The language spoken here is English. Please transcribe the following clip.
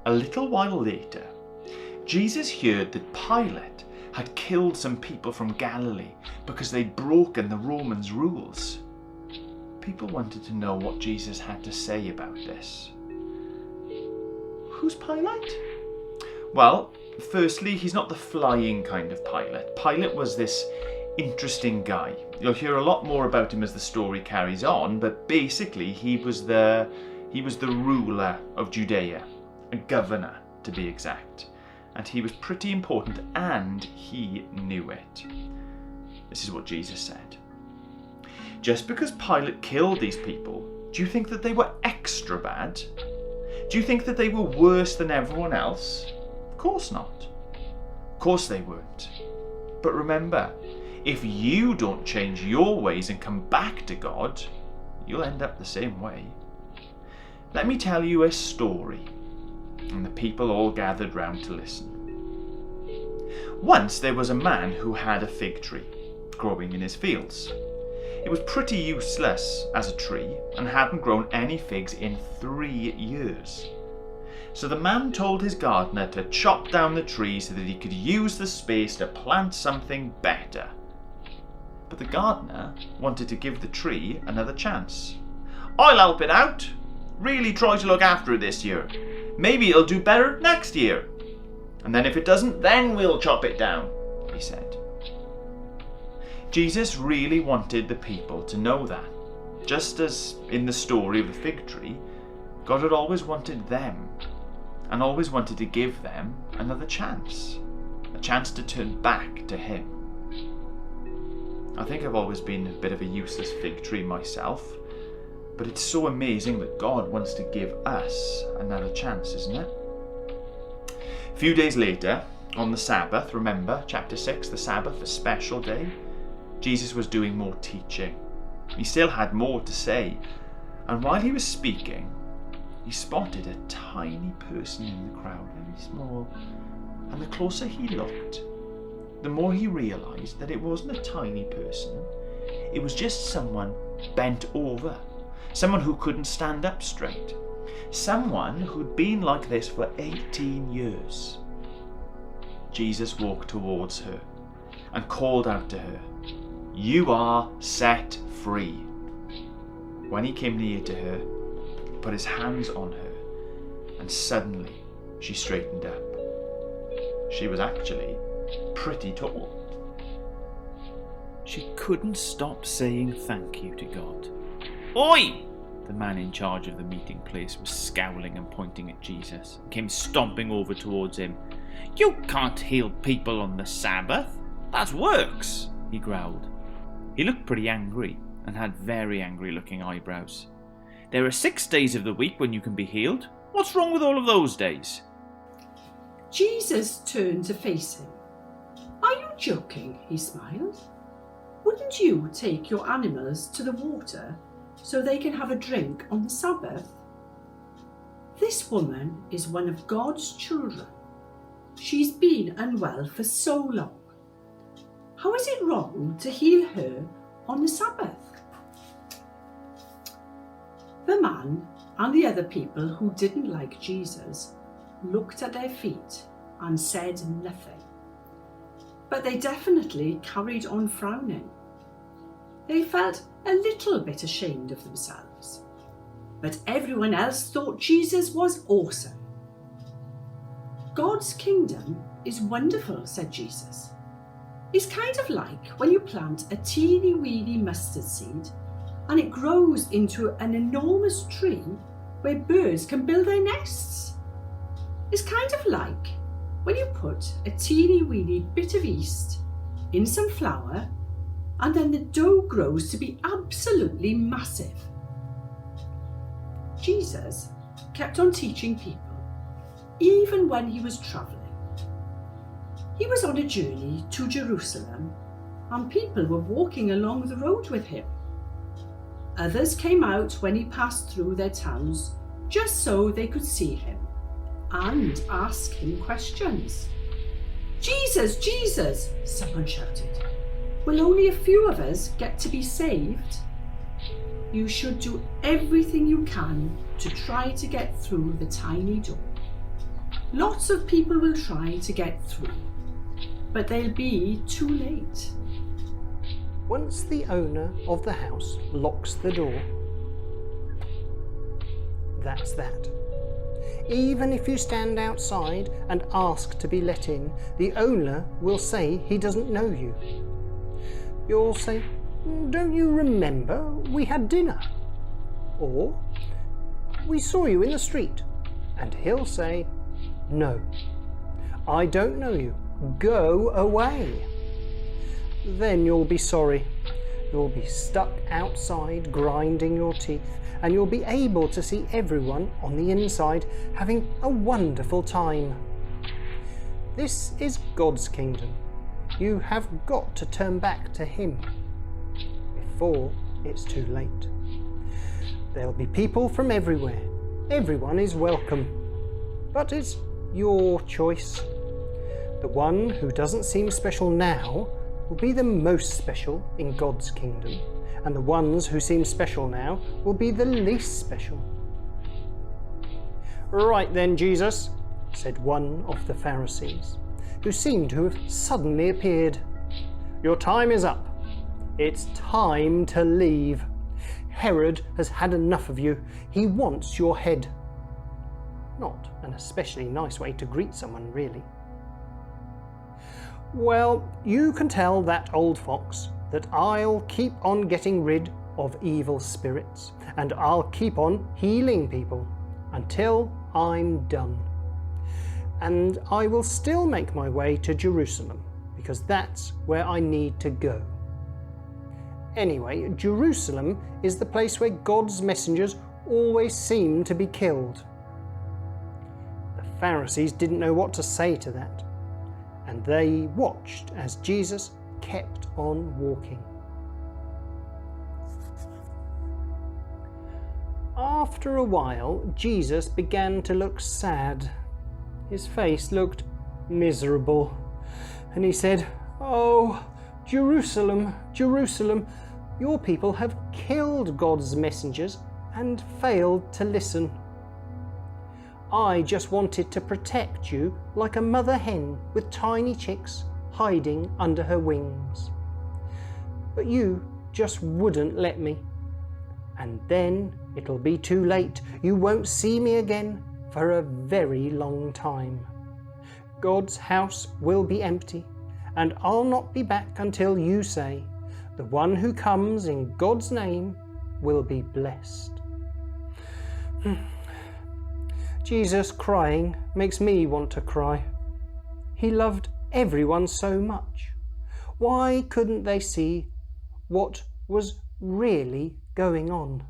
A little while later, Jesus heard that Pilate had killed some people from Galilee because they'd broken the Romans' rules. People wanted to know what Jesus had to say about this. Who's Pilate? Well, firstly, he's not the flying kind of Pilate. Pilate was this interesting guy. You'll hear a lot more about him as the story carries on, but basically he was the ruler of Judea, a governor to be exact. And he was pretty important, and he knew it. This is what Jesus said. Just because Pilate killed these people, do you think that they were extra bad? Do you think that they were worse than everyone else? Of course not. Of course they weren't. But remember, if you don't change your ways and come back to God, you'll end up the same way. Let me tell you a story. And the people all gathered round to listen. Once there was a man who had a fig tree growing in his fields. It was pretty useless as a tree and hadn't grown any figs in 3 years. So the man told his gardener to chop down the tree so that he could use the space to plant something better. But the gardener wanted to give the tree another chance. "I'll help it out. Really try to look after it this year. Maybe it'll do better next year. And then if it doesn't, then we'll chop it down," he said. Jesus really wanted the people to know that. Just as in the story of the fig tree, God had always wanted them and always wanted to give them another chance. A chance to turn back to Him. I think I've always been a bit of a useless fig tree myself, but it's so amazing that God wants to give us another chance, isn't it? A few days later, on the Sabbath, remember, chapter 6, the Sabbath, a special day, Jesus was doing more teaching. He still had more to say, and while he was speaking, he spotted a tiny person in the crowd, very small, and the closer he looked, the more he realised that it wasn't a tiny person, it was just someone bent over, someone who couldn't stand up straight, someone who'd been like this for 18 years. Jesus walked towards her and called out to her, "You are set free." When he came near to her, he put his hands on her, and suddenly she straightened up. She was actually pretty tall. She couldn't stop saying thank you to God. "Oi!" The man in charge of the meeting place was scowling and pointing at Jesus and came stomping over towards him. "You can't heal people on the Sabbath. That's works," he growled. He looked pretty angry and had very angry looking eyebrows. "There are 6 days of the week when you can be healed. What's wrong with all of those days?" Jesus turned to face him. "Are you joking?" he smiled. "Wouldn't you take your animals to the water so they can have a drink on the Sabbath? This woman is one of God's children. She's been unwell for so long. How is it wrong to heal her on the Sabbath?" The man and the other people who didn't like Jesus looked at their feet and said nothing. But they definitely carried on frowning. They felt a little bit ashamed of themselves. But everyone else thought Jesus was awesome. "God's kingdom is wonderful," said Jesus. "It's kind of like when you plant a teeny weeny mustard seed and it grows into an enormous tree where birds can build their nests. It's kind of like when you put a teeny weeny bit of yeast in some flour and then the dough grows to be absolutely massive." Jesus kept on teaching people, even when he was travelling. He was on a journey to Jerusalem, and people were walking along the road with him. Others came out when he passed through their towns, just so they could see him and ask him questions. "Jesus, Jesus," someone shouted. "Will only a few of us get to be saved?" You should do everything you can to try to get through the tiny door. Lots of people will try to get through, but they'll be too late. Once the owner of the house locks the door, that's that. Even if you stand outside and ask to be let in, the owner will say he doesn't know you. You'll say, "Don't you remember we had dinner?" Or, "We saw you in the street." And he'll say, "No, I don't know you. Go away." Then you'll be sorry. You'll be stuck outside grinding your teeth, and you'll be able to see everyone on the inside having a wonderful time. This is God's kingdom. You have got to turn back to Him before it's too late. There'll be people from everywhere. Everyone is welcome. But it's your choice. The one who doesn't seem special now will be the most special in God's kingdom, and the ones who seem special now will be the least special. "Right then, Jesus," said one of the Pharisees, who seemed to have suddenly appeared. "Your time is up. It's time to leave. Herod has had enough of you. He wants your head." Not an especially nice way to greet someone, really. "Well, you can tell that old fox that I'll keep on getting rid of evil spirits, and I'll keep on healing people until I'm done. And I will still make my way to Jerusalem, because that's where I need to go. Anyway, Jerusalem is the place where God's messengers always seem to be killed." The Pharisees didn't know what to say to that, and they watched as Jesus kept on walking. After a while, Jesus began to look sad. His face looked miserable, and he said, "Oh, Jerusalem, Jerusalem, your people have killed God's messengers and failed to listen. I just wanted to protect you like a mother hen with tiny chicks hiding under her wings. But you just wouldn't let me. And then it'll be too late. You won't see me again for a very long time. God's house will be empty, and I'll not be back until you say, 'The one who comes in God's name will be blessed.'" Jesus crying makes me want to cry. He loved everyone so much. Why couldn't they see what was really going on?